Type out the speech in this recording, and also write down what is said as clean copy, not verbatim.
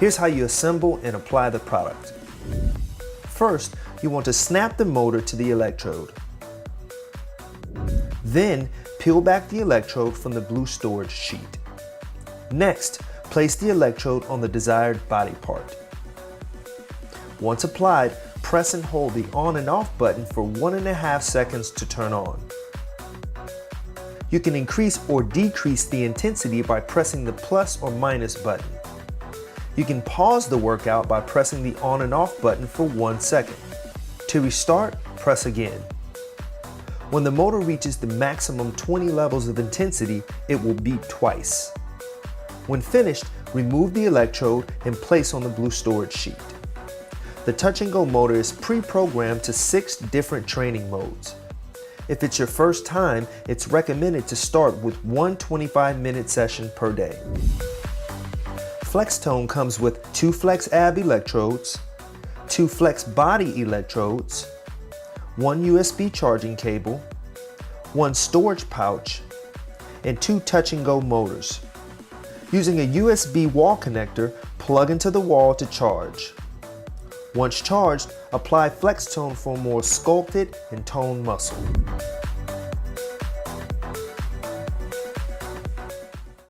Here's how you assemble and apply the product. First, you want to snap the motor to the electrode. Then, peel back the electrode from the blue storage sheet. Next, place the electrode on the desired body part. Once applied, press and hold the on and off button for 1.5 seconds to turn on. You can increase or decrease the intensity by pressing the plus or minus button. You can pause the workout by pressing the on and off button for 1 second. To restart, press again. When the motor reaches the maximum 20 levels of intensity, it will beep twice. When finished, remove the electrode and place on the blue storage sheet. The Touch and Go motor is pre-programmed to 6 different training modes. If it's your first time, it's recommended to start with 1 25-minute session per day. FlexTone comes with 2 FlexAb electrodes, 2 FlexBody electrodes, 1 USB charging cable, 1 storage pouch, and 2 Touch and Go motors. Using a USB wall connector, plug into the wall to charge. Once charged, apply FlexTone for more sculpted and toned muscle.